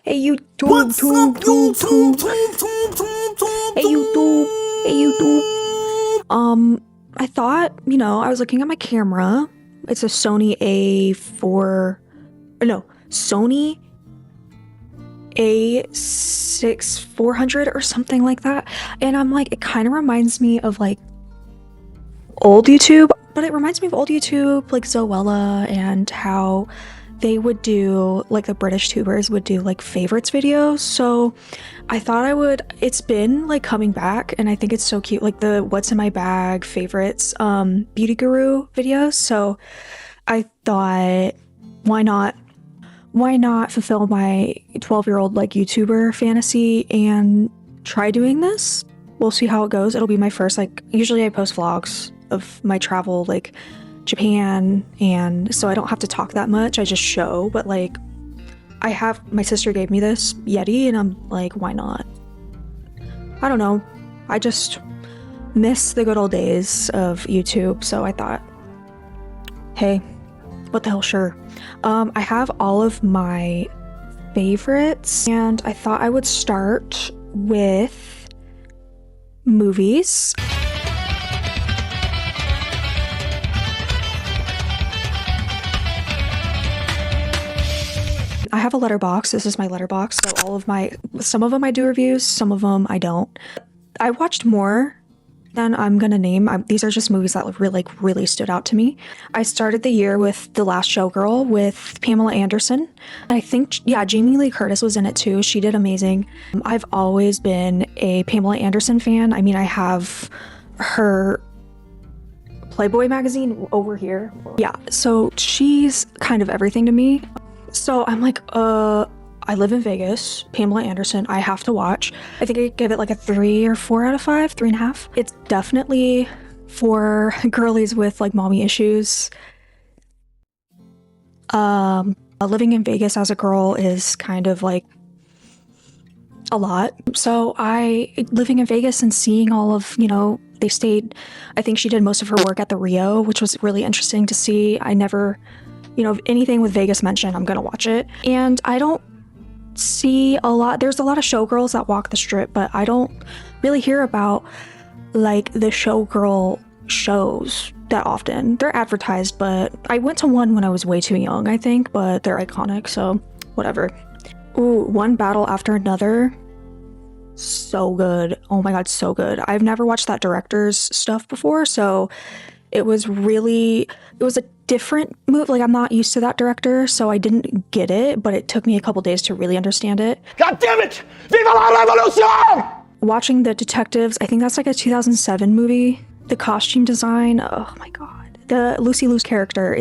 Hey YouTube, What's up, YouTube? Hey YouTube, hey YouTube. I thought, I was looking at my camera. It's a Sony Sony A6 400 or something like that. And I'm like, it kind of reminds me of like old YouTube, but it reminds me of old YouTube, like Zoella, and how they would do, like the British tubers would do like favorites videos. So I thought it's been like coming back, and I think it's so cute, like the what's in my bag favorites beauty guru videos. So I thought, why not fulfill my 12-year-old like YouTuber fantasy and try doing this. We'll see how it goes. It'll be my first, like, usually I post vlogs of my travel, like Japan, and so I don't have to talk that much. I just show, but like my sister gave me this Yeti, and I'm like, why not? I don't know. I just miss the good old days of YouTube, so I thought, hey, what the hell, sure. I have all of my favorites, and I thought I would start with movies. I have a letterbox. This is my letterbox. So some of them I do reviews, some of them I don't. I watched more than I'm gonna name. These are just movies that really stood out to me. I started the year with The Last Showgirl with Pamela Anderson. I think, yeah, Jamie Lee Curtis was in it too. She did amazing. I've always been a Pamela Anderson fan. I mean, I have her Playboy magazine over here. Yeah, so she's kind of everything to me. So I'm like, I live in Vegas, Pamela Anderson, I have to watch. I think I give it like a 3 or 4 out of 5, 3.5. It's definitely for girlies with like mommy issues. Living in Vegas as a girl is kind of like a lot. So living in Vegas and seeing all of, they stayed, I think she did most of her work at the Rio, which was really interesting to see. I never, anything with Vegas mention, I'm gonna watch it. And I don't see there's a lot of showgirls that walk the strip, but I don't really hear about like the showgirl shows that often. They're advertised, but I went to one when I was way too young, I think, but they're iconic, so whatever. Ooh, One Battle After Another. So good. Oh my god, so good. I've never watched that director's stuff before, so it was a different move. Like, I'm not used to that director, so I didn't get it, but it took me a couple days to really understand it. God damn it! Viva la revolution! Watching The Detectives, I think that's like a 2007 movie. The costume design, oh my god. The Lucy Liu's character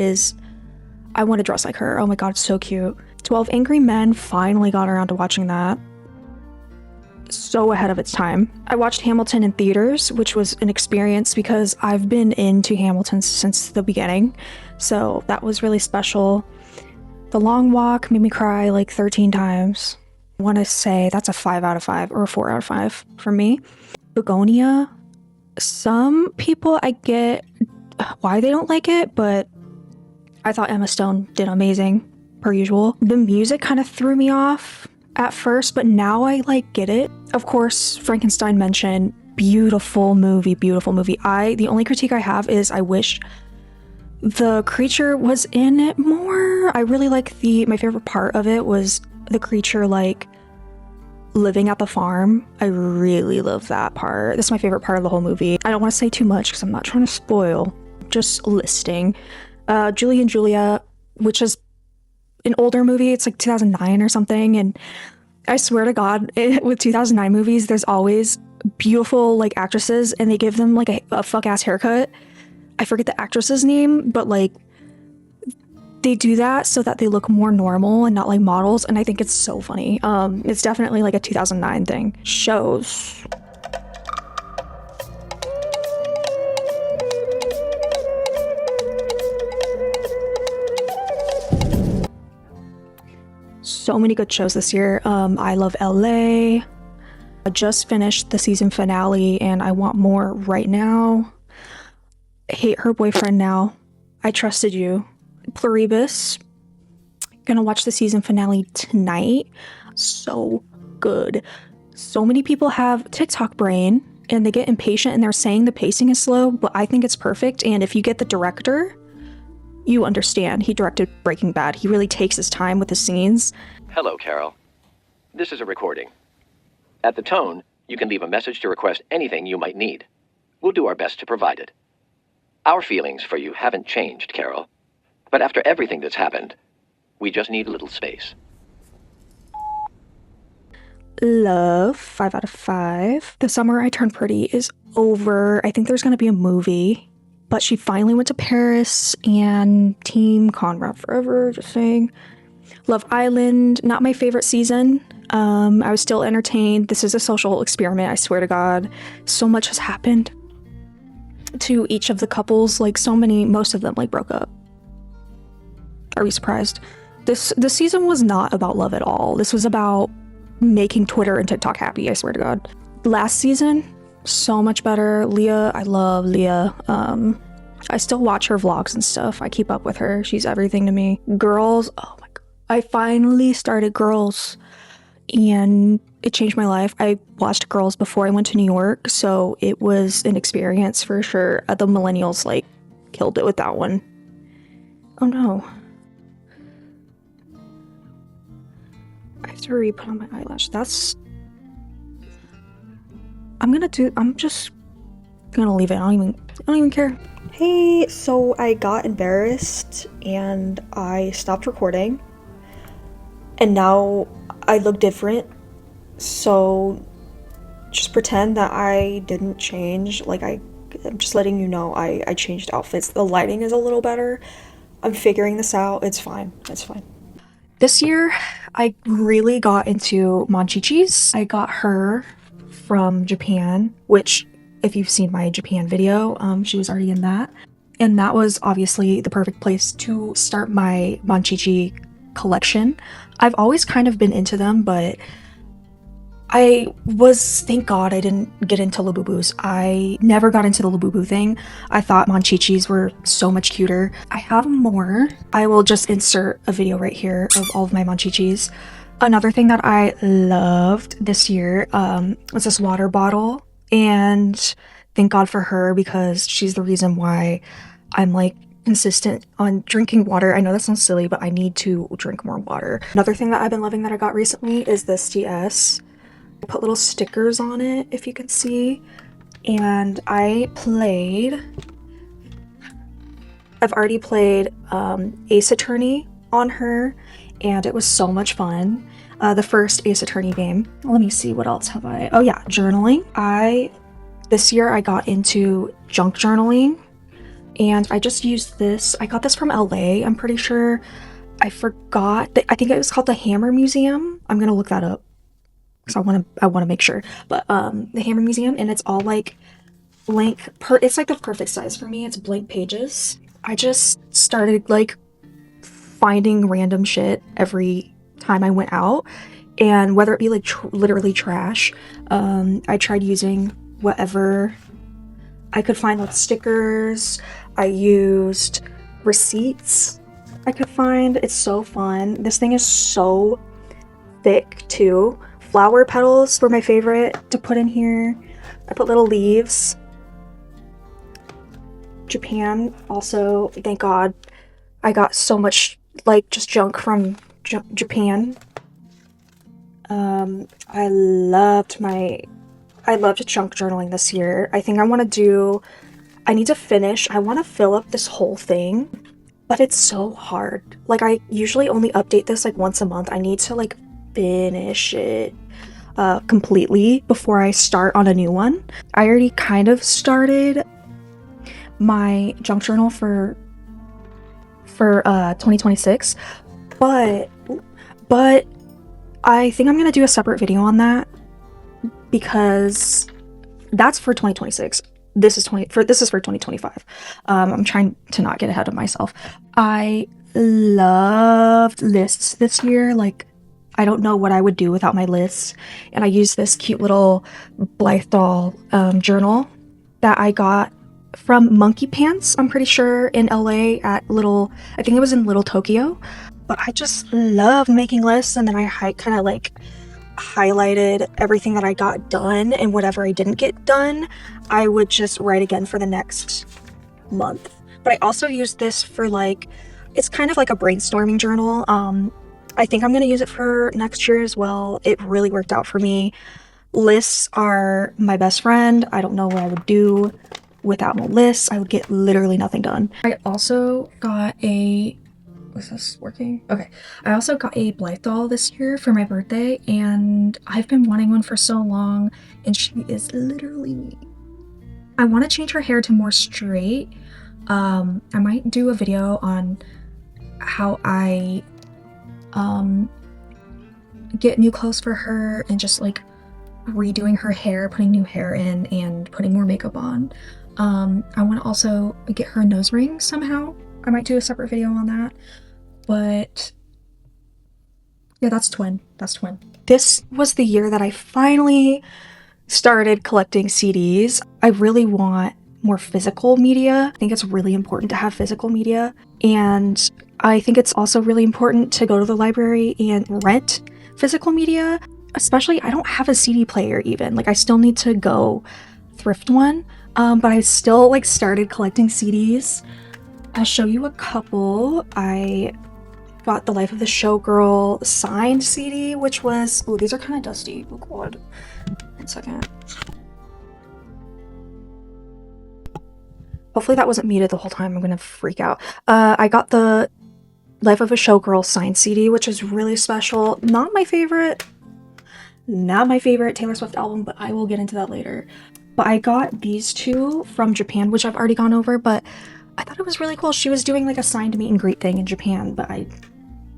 I want to dress like her. Oh my god, so cute. 12 Angry Men, finally got around to watching that. So ahead of its time. I watched Hamilton in theaters, which was an experience because I've been into Hamilton since the beginning, so that was really special. The Long Walk made me cry like 13 times. I want to say that's a 5 out of 5 or a 4 out of 5 for me. Begonia, some people, I get why they don't like it, but I thought Emma Stone did amazing, per usual. The music kind of threw me off at first, but now I get it. Of course, Frankenstein mentioned, beautiful movie, beautiful movie. The only critique I have is I wish the creature was in it more. I really like my favorite part of it was the creature living at the farm. I really love that part. That's my favorite part of the whole movie. I don't want to say too much because I'm not trying to spoil, just listing. Julie and Julia, which is an older movie, it's like 2009 or something, and I swear to god, with 2009 movies, there's always beautiful like actresses, and they give them like a fuck-ass haircut. I forget the actress's name, but like they do that so that they look more normal and not like models, and I think it's so funny. It's definitely like a 2009 thing. Shows. So many good shows this year. I Love LA. I just finished the season finale and I want more right now. Hate Her Boyfriend Now. I Trusted You. Pluribus. Gonna watch the season finale tonight. So good. So many people have TikTok brain and they get impatient and they're saying the pacing is slow, but I think it's perfect. And if you get the director, you understand. He directed Breaking Bad. He really takes his time with the scenes. Hello, Carol. This is a recording. At the tone, you can leave a message to request anything you might need. We'll do our best to provide it. Our feelings for you haven't changed, Carol. But after everything that's happened, we just need a little space. Love, 5 out of 5. The Summer I Turned Pretty is over. I think there's going to be a movie. But she finally went to Paris and Team Conrad forever, just saying. Love Island, not my favorite season. I was still entertained. This is a social experiment, I swear to God. So much has happened to each of the couples. Like, most of them, like, broke up. Are we surprised? This season was not about love at all. This was about making Twitter and TikTok happy, I swear to God. Last season, so much better. Leah, I love Leah. I still watch her vlogs and stuff. I keep up with her. She's everything to me. Girls, oh my God. I finally started Girls and it changed my life. I watched Girls before I went to New York, so it was an experience for sure. The millennials, like, killed it with that one. Oh no. I have to re-put on my eyelash. I'm just gonna leave it. I don't even care. Hey, so I got embarrassed and I stopped recording. And now I look different. So just pretend that I didn't change. Like, I'm just letting you know I changed outfits. The lighting is a little better. I'm figuring this out. It's fine. It's fine. This year, I really got into Monchichis. I got her from Japan, which, if you've seen my Japan video, she was already in that. And that was obviously the perfect place to start my Monchichi collection. I've always kind of been into them, but thank God I didn't get into Labubus. I never got into the Labubu thing. I thought Monchichis were so much cuter. I have more. I will just insert a video right here of all of my Monchichis. Another thing that I loved this year was this water bottle. And thank God for her, because she's the reason why I'm, like, consistent on drinking water. I know that sounds silly, but I need to drink more water. Another thing that I've been loving that I got recently is this DS. I put little stickers on it, if you can see. And I've already played Ace Attorney on her, and it was so much fun. The first Ace Attorney game. Let me see, what else have I? Oh yeah, journaling. This year I got into junk journaling, and I just used this. I got this from LA, I'm pretty sure. I forgot. I think it was called the Hammer Museum. I'm gonna look that up, because I wanna make sure. But the Hammer Museum, and it's all like blank. It's like the perfect size for me. It's blank pages. I just started, like, finding random shit every time I went out, and whether it be like literally trash, I tried using whatever I could find, like stickers. I used receipts I could find. It's so fun. This thing is so thick too. Flower petals were my favorite to put in here. I put little leaves. Japan also, thank God, I got so much, like, just junk from Japan. I loved junk journaling this year. I think I want to fill up this whole thing, but it's so hard. Like, I usually only update this like once a month. I need to, like, finish it completely before I start on a new one. I already kind of started my junk journal for 2026, but I think I'm gonna do a separate video on that, because that's for 2026. This is for 2025. I'm trying to not get ahead of myself. I loved lists this year. Like, I don't know what I would do without my lists, and I used this cute little Blythe doll journal that I got from Monkey Pants, I'm pretty sure, in LA at I think it was in Little Tokyo. but I just love making lists, and then I kind of like highlighted everything that I got done, and whatever I didn't get done, I would just write again for the next month. But I also use this for like, it's kind of like a brainstorming journal. I think I'm gonna use it for next year as well. It really worked out for me. Lists are my best friend. I don't know what I would do without my lists. I would get literally nothing done. I also got a, was this working? Okay. I also got a Blythe doll this year for my birthday, and I've been wanting one for so long, and she is literally me. I want to change her hair to more straight. I might do a video on how I get new clothes for her and just like redoing her hair, putting new hair in, and putting more makeup on. I want to also get her a nose ring somehow. I might do a separate video on that. But yeah, that's twin. That's twin. This was the year that I finally started collecting CDs. I really want more physical media. I think it's really important to have physical media. And I think it's also really important to go to the library and rent physical media. Especially, I don't have a CD player even. Like, I still need to go thrift one. But I still like started collecting CDs. I'll show you a couple. I got the Life of the Showgirl signed CD, which was, oh, these are kind of dusty. Oh god. 1 second. Hopefully that wasn't muted the whole time. I'm gonna freak out. I got the Life of a Showgirl signed CD, which is really special. Not my favorite Taylor Swift album, but I will get into that later. But I got these two from Japan, which I've already gone over, but I thought it was really cool. She was doing like a signed meet and greet thing in Japan, but I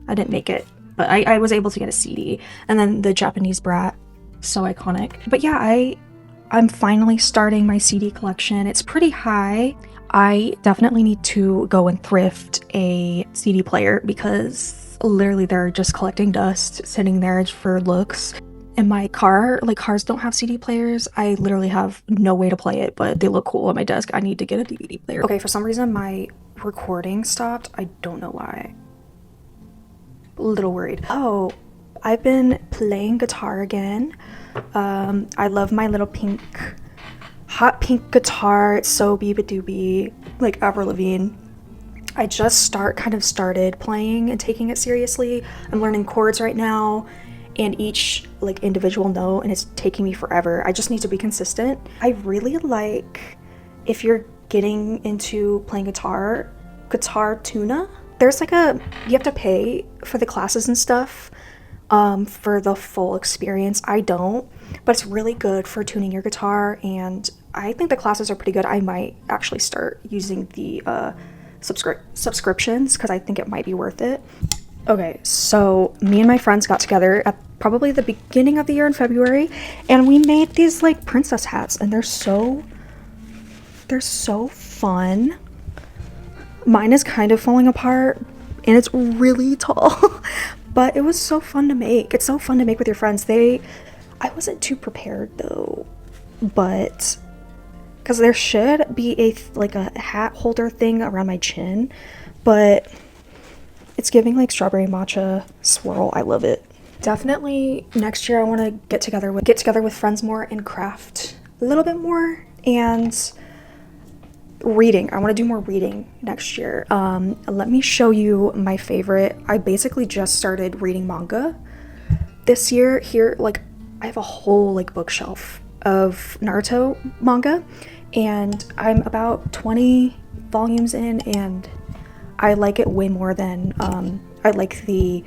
didn't make it. But I was able to get a CD. And then the Japanese Brat, so iconic. But yeah, I'm finally starting my CD collection. It's pretty high. I definitely need to go and thrift a CD player because literally they're just collecting dust, sitting there for looks. In my car, like cars don't have CD players. I literally have no way to play it, but they look cool on my desk. I need to get a DVD player. Okay, for some reason my recording stopped. I don't know why. A little worried. Oh, I've been playing guitar again. I love my little hot pink guitar. It's so beabadoobie, like Avril Lavigne. I just started playing and taking it seriously. I'm learning chords right now, and each like individual note, and it's taking me forever. I just need to be consistent. I really like, if you're getting into playing guitar tuna. There's like you have to pay for the classes and stuff for the full experience. I don't, but it's really good for tuning your guitar, and I think the classes are pretty good. I might actually start using the subscriptions because I think it might be worth it. Okay, so me and my friends got together at probably the beginning of the year in February, and we made these like princess hats, and they're so fun. Mine is kind of falling apart, and it's really tall, but it was so fun to make. It's so fun to make with your friends. I wasn't too prepared though, but because there should be a hat holder thing around my chin, but it's giving like strawberry matcha swirl. I love it. Definitely next year I want to get together with friends more and craft a little bit more, and reading. I want to do more reading next year. Let me show you my favorite. I basically just started reading manga this year. Here, like, I have a whole like bookshelf of Naruto manga, and I'm about 20 volumes in, and I like it way more than I like the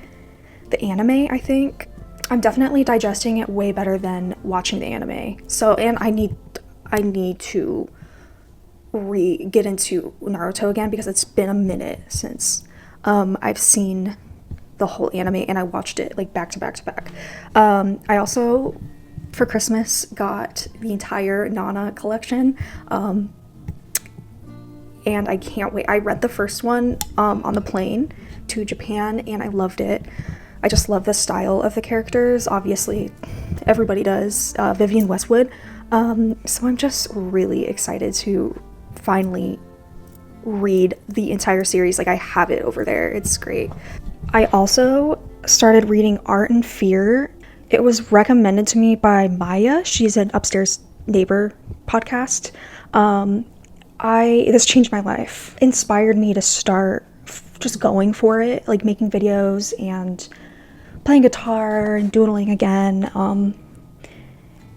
anime. I think I'm definitely digesting it way better than watching the anime. So, and I need to get into Naruto again because it's been a minute since I've seen the whole anime, and I watched it like back to back to back. I also for Christmas got the entire Nana collection, and I can't wait. I read the first one on the plane to Japan, and I loved it. I just love the style of the characters. Obviously, everybody does. Vivian Westwood. So I'm just really excited to finally read the entire series. Like, I have it over there. It's great. I also started reading Art and Fear. It was recommended to me by Maya. She's an Upstairs Neighbor podcast. This changed my life. Inspired me to start just going for it, like making videos and playing guitar and doodling again.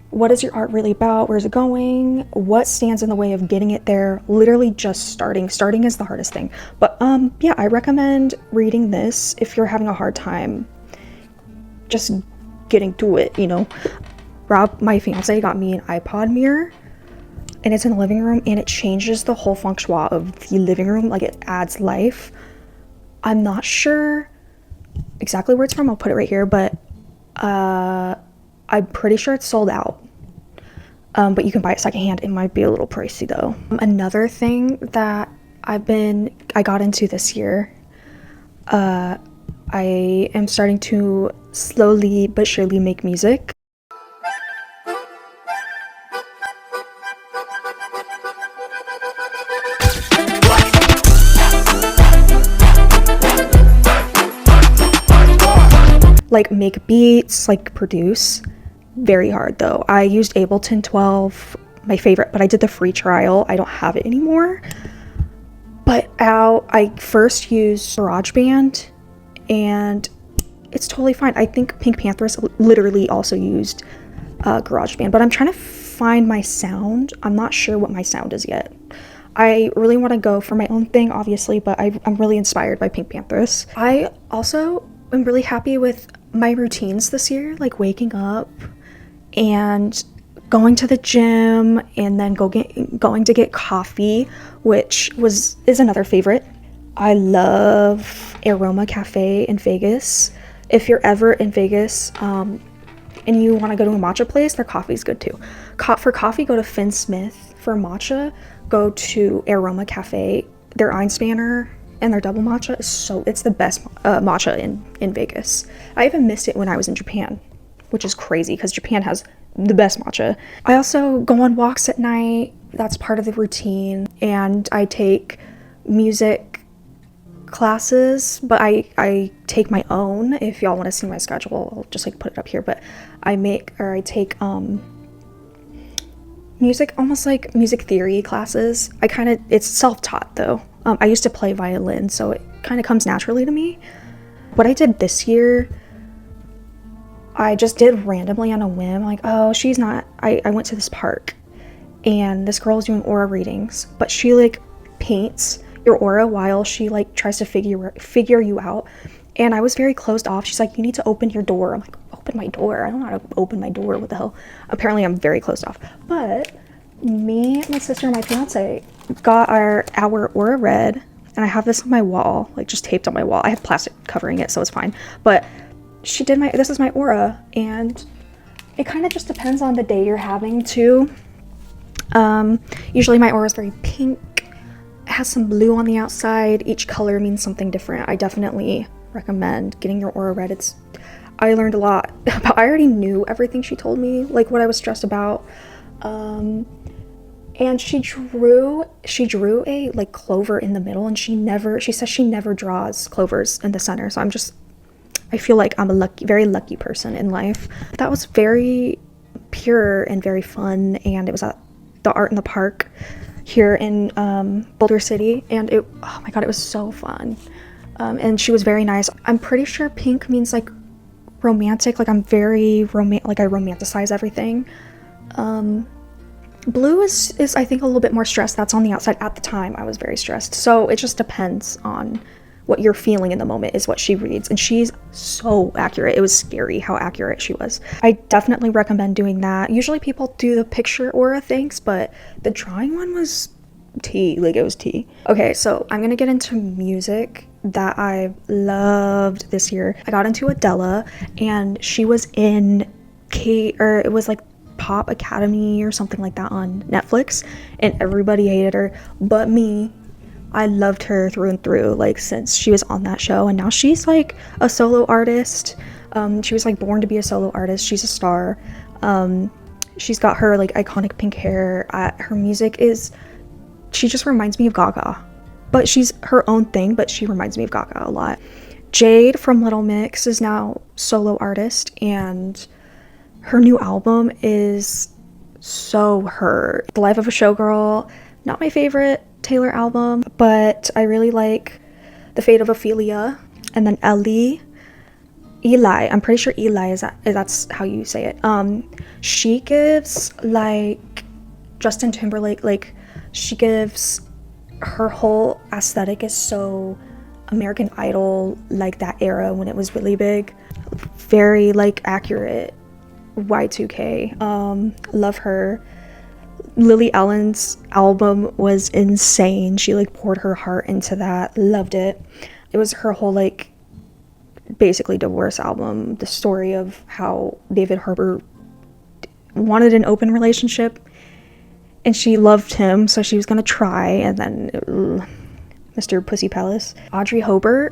What is your art really about? Where's it going? What stands in the way of getting it there? Literally just starting. Starting is the hardest thing. But yeah, I recommend reading this if you're having a hard time just getting to it, you know. Rob, my fiance, got me an iPod mirror, and it's in the living room, and it changes the whole feng shui of the living room. Like, it adds life. I'm not sure exactly where it's from. I'll put it right here, but I'm pretty sure it's sold out. But you can buy it secondhand. It might be a little pricey though. Another thing that I got into this year, I am starting to slowly but surely make music. Like make beats, like produce. Very hard though. I used Ableton 12, my favorite, but I did the free trial. I don't have it anymore. But I first used GarageBand, and it's totally fine. I think Pink Panthers literally also used GarageBand, but I'm trying to find my sound. I'm not sure what my sound is yet. I really want to go for my own thing, obviously, but I'm really inspired by Pink Panthers. I also am really happy with my routines this year, like waking up and going to the gym, and then going to get coffee, which is another favorite. I love Aroma Cafe in Vegas. If you're ever in Vegas and you want to go to a matcha place, their coffee's good too. For coffee, go to Finn Smith. For matcha, go to Aroma Cafe. Their Einspanner and their double matcha it's the best matcha in Vegas. I even missed it when I was in Japan, which is crazy because Japan has the best matcha. I also go on walks at night. That's part of the routine. And I take music classes, but I take my own. If y'all want to see my schedule, I'll just like put it up here. But I take music, almost like music theory classes. It's self-taught though. I used to play violin, so it kind of comes naturally to me. What I did this year, I just did randomly on a whim, like, oh, I went to this park, and this girl was doing aura readings, but she like paints your aura while she like tries to figure you out. And I was very closed off. She's like, you need to open your door. I'm like, open my door? I don't know how to open my door. What the hell? Apparently I'm very closed off. But me, my sister, and my fiance got our aura read, and I have this on my wall, like just taped on my wall. I have plastic covering it, so it's fine. But this is my aura, and it kind of just depends on the day you're having too. Usually my aura is very pink. It has some blue on the outside. Each color means something different. I definitely recommend getting your aura read. I learned a lot about, I already knew everything she told me, like what I was stressed about. And she drew a like clover in the middle, and she says she never draws clovers in the center. So I feel like I'm a very lucky person in life. That was very pure and very fun, and it was at the Art in the Park here in Boulder City, and oh my god, it was so fun. And she was very nice. I'm pretty sure pink means like romantic, like I'm very like I romanticize everything. Blue is I think a little bit more stressed. That's on the outside. At the time I was very stressed, so it just depends on what you're feeling in the moment is what she reads, and she's so accurate. It was scary how accurate she was. I definitely recommend doing that. Usually people do the picture aura things, but the drawing one was tea. Like, it was tea. Okay, so I'm gonna get into music that I loved this year. I got into Adele, and she was in it was like Pop Academy or something like that on Netflix, and everybody hated her but me. I loved her through and through, like, since she was on that show, and now she's like a solo artist. She was like born to be a solo artist. She's a star. She's got her like iconic pink hair. Her music she just reminds me of Gaga, but she's her own thing, but she reminds me of Gaga a lot. Jade from Little Mix is now solo artist, and her new album is so her. The Life of a Showgirl, not my favorite Taylor album, but I really like The Fate of Ophelia, and then Eli, I'm pretty sure Eli that's how you say it. She gives like Justin Timberlake, like she gives, her whole aesthetic is so American Idol, like that era when it was really big. Very like accurate Y2K. Love her. Lily Allen's album was insane. She like poured her heart into that. Loved it. It was her whole like basically divorce album, the story of how David Harbour wanted an open relationship and she loved him, so she was gonna try, and then Mr. Pussy Palace. Audrey Hobart,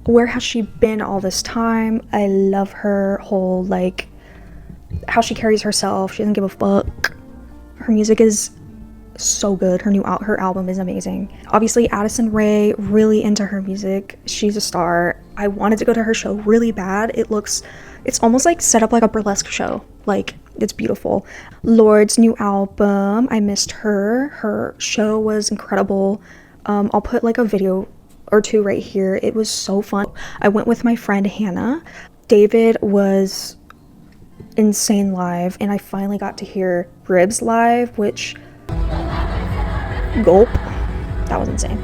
where has she been all this time? I love her whole like how she carries herself. She doesn't give a fuck. Her music is so good. Her album is amazing. Obviously Addison Rae, really into her music. She's a star. I wanted to go to her show really bad. It's almost like set up like a burlesque show. Like, it's beautiful. Lord's new album, I missed her show was incredible. I'll put like a video or two right here. It was so fun. I went with my friend Hannah. David was insane live, and I finally got to hear Ribs live, which gulp, that was insane.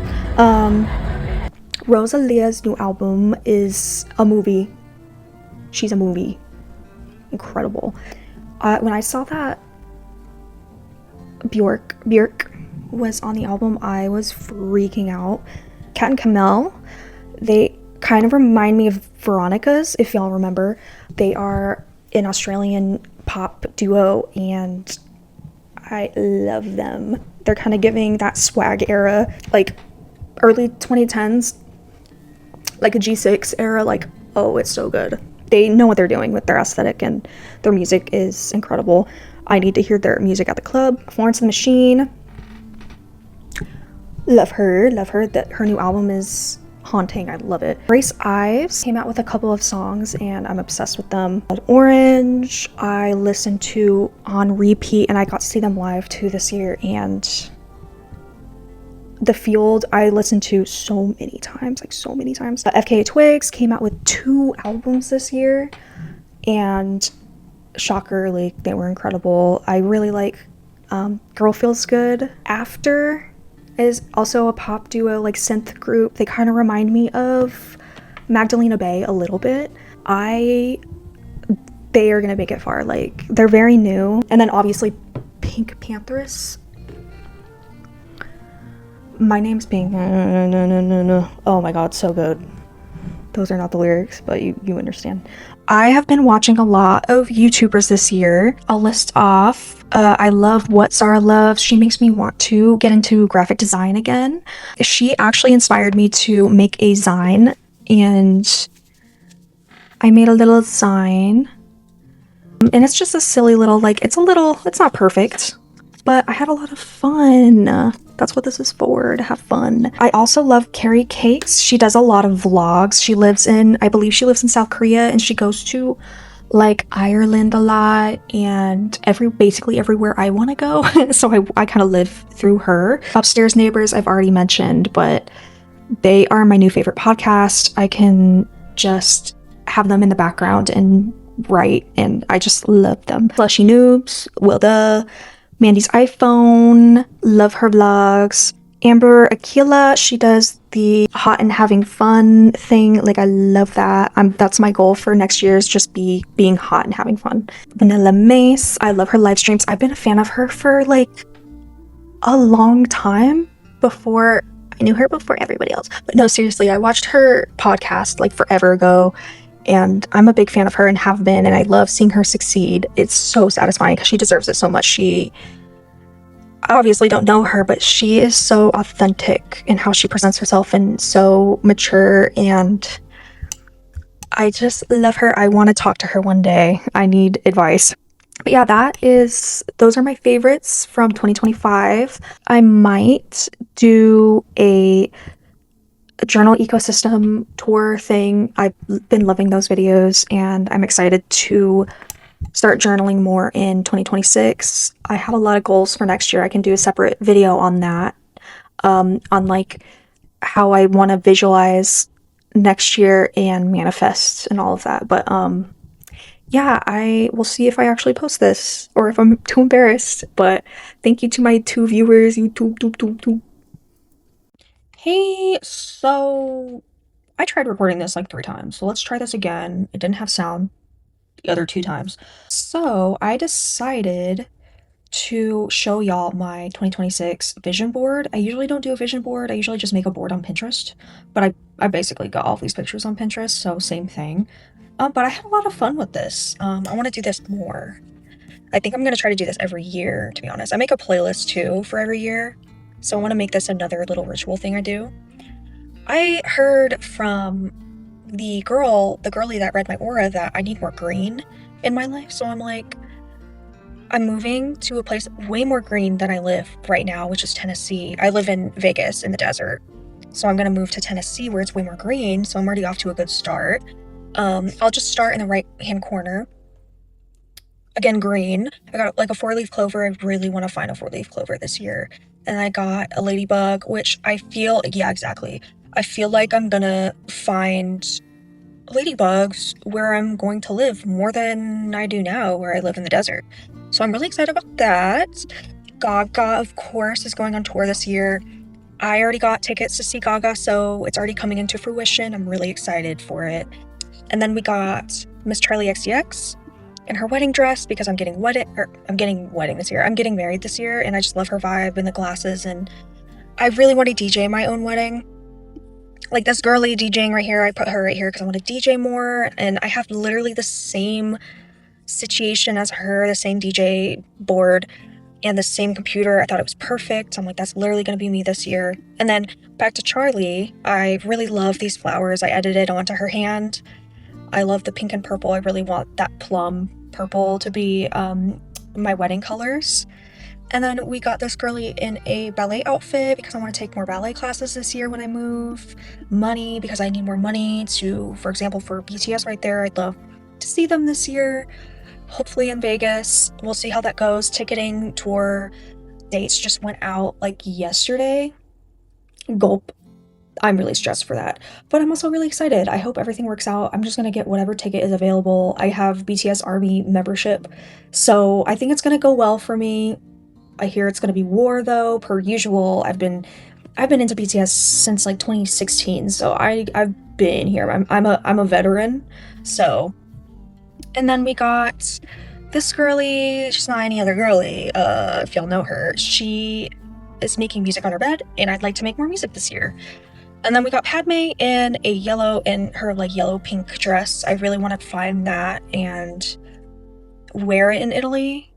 Rosalia's new album is a movie. She's a movie. Incredible. When I saw that Björk was on the album, I was freaking out. Kat and Camille, they kind of remind me of Veronica's, if y'all remember. They are an Australian pop duo, and I love them. They're kind of giving that swag era, like early 2010s, like a G6 era, like, oh, it's so good. They know what they're doing with their aesthetic, and their music is incredible. I need to hear their music at the club. Florence and the Machine, love her. That her new album is haunting. I love it. Grace Ives came out with a couple of songs, and I'm obsessed with them. Orange, I listened to on repeat, and I got to see them live too this year. And The Field, I listened to so many times. FKA Twigs came out with 2 albums this year, and shocker, like, they were incredible. I really like Girl Feels Good. After is also a pop duo, like synth group. They kind of remind me of Magdalena Bay a little bit. They are gonna make it far. Like, they're very new. And then obviously Pink Pantheress. My name's Pink. No. Oh my god, so good. Those are not the lyrics, but you understand. I have been watching a lot of YouTubers this year. I'll list off. I love What Zara Loves. She makes me want to get into graphic design again. She actually inspired me to make a Zine, and I made a little Zine. And it's just a silly little, like, it's not perfect, but I had a lot of fun. That's what this is for, to have fun. I also love Carrie Cakes. She does a lot of vlogs. I believe she lives in South Korea, and she goes to like Ireland a lot, and basically everywhere I want to go. So I kind of live through her. Upstairs Neighbors, I've already mentioned, but they are my new favorite podcast. I can just have them in the background and write, and I just love them. Slushy Noobs, Wilda, Mandy's iPhone, love her vlogs. Amber Aquila, she does the hot and having fun thing. Like, I love that. That's my goal for next year, is just being hot and having fun. Vanilla Mace, I love her live streams. I've been a fan of her for like a long time. I knew her before everybody else. But no, seriously, I watched her podcast like forever ago, and I'm a big fan of her and have been, and I love seeing her succeed. It's so satisfying because she deserves it so much. I obviously don't know her, but she is so authentic in how she presents herself and so mature, and I just love her. I want to talk to her one day. I need advice. But yeah, those are my favorites from 2025. I might do a journal ecosystem tour thing. I've been loving those videos, and I'm excited to start journaling more in 2026. I have a lot of goals for next year. I can do a separate video on that, on like how I want to visualize next year and manifest and all of that. But yeah, I will see if I actually post this or if I'm too embarrassed. But thank you to my 2 viewers, YouTube. Hey, so I tried recording this like 3 times, so let's try this again. It didn't have sound the other 2 times. So I decided to show y'all my 2026 vision board. I usually don't do a vision board. I usually just make a board on Pinterest, but I basically got all of these pictures on Pinterest, so same thing. But I had a lot of fun with this. I want to do this more. I think I'm going to try to do this every year, to be honest. I make a playlist too for every year, so I want to make this another little ritual thing I do. I heard from the girlie that read my aura, that I need more green in my life, so I'm like, I'm moving to a place way more green than I live right now, which is Tennessee. I live in Vegas in the desert, so I'm gonna move to Tennessee where it's way more green, so I'm already off to a good start. I'll just start in the right hand corner. Again, green. I got like a 4-leaf clover. I really want to find a 4-leaf clover this year. And I got a ladybug, which I feel, yeah, exactly. I feel like I'm gonna find ladybugs where I'm going to live more than I do now, where I live in the desert. So I'm really excited about that. Gaga, of course, is going on tour this year. I already got tickets to see Gaga, so it's already coming into fruition. I'm really excited for it. And then we got Miss Charlie XCX in her wedding dress, because I'm getting wedding this year. I'm getting married this year, and I just love her vibe and the glasses, and I really want to DJ my own wedding. Like this girly DJing right here, I put her right here because I want to DJ more, and I have literally the same situation as her, the same DJ board and the same computer. I thought it was perfect. I'm like, that's literally going to be me this year. And then back to Charlie, I really love these flowers. I edited onto her hand. I love the pink and purple. I really want that plum purple to be my wedding colors. And then we got this girly in a ballet outfit because I want to take more ballet classes this year when I move. Money, because I need more money to, for example, for BTS right there. I'd love to see them this year, hopefully in Vegas. We'll see how that goes. Ticketing tour dates just went out like yesterday. Gulp. I'm really stressed for that, but I'm also really excited. I hope everything works out. I'm just gonna get whatever ticket is available. I have BTS Army membership, so I think it's gonna go well for me. I hear it's gonna be war though, per usual. I've been into BTS since like 2016, so I've been here. I'm a veteran. So, and then we got this girly. She's not any other girly. If y'all know her, she is making music on her bed, and I'd like to make more music this year. And then we got Padme in her like yellow pink dress. I really want to find that and wear it in Italy.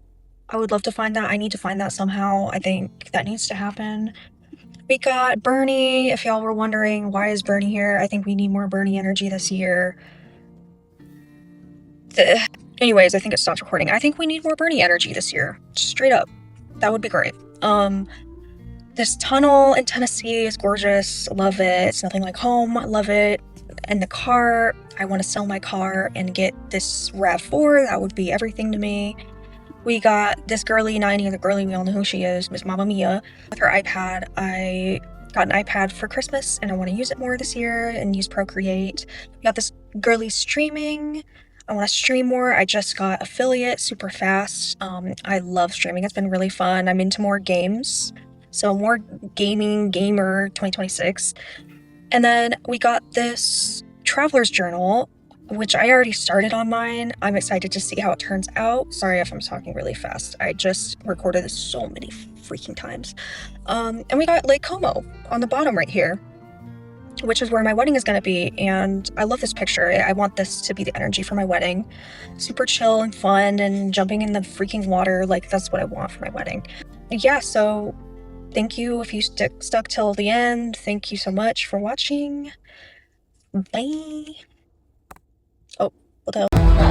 I would love to find that. I need to find that somehow. I think that needs to happen. We got Bernie. If y'all were wondering, why is Bernie here? I think we need more Bernie energy this year. Anyways, I think it stopped recording. I think we need more Bernie energy this year. Straight up. That would be great. This tunnel in Tennessee is gorgeous. Love it. It's nothing like home. Love it. And the car, I want to sell my car and get this RAV4. That would be everything to me. We got this girly, not any other girly, we all know who she is, Miss Mamma Mia. With her iPad, I got an iPad for Christmas, and I want to use it more this year and use Procreate. We got this girly streaming. I want to stream more. I just got affiliate super fast. I love streaming. It's been really fun. I'm into more games. So more gamer 2026. And then we got this traveler's journal, which I already started on mine. I'm excited to see how it turns out. Sorry if I'm talking really fast. I just recorded this so many freaking times. And we got Lake Como on the bottom right here, which is where my wedding is going to be. And I love this picture. I want this to be the energy for my wedding. Super chill and fun and jumping in the freaking water. Like, that's what I want for my wedding. Yeah, so thank you if you stuck till the end. Thank you so much for watching. Bye. Oh, what the hell?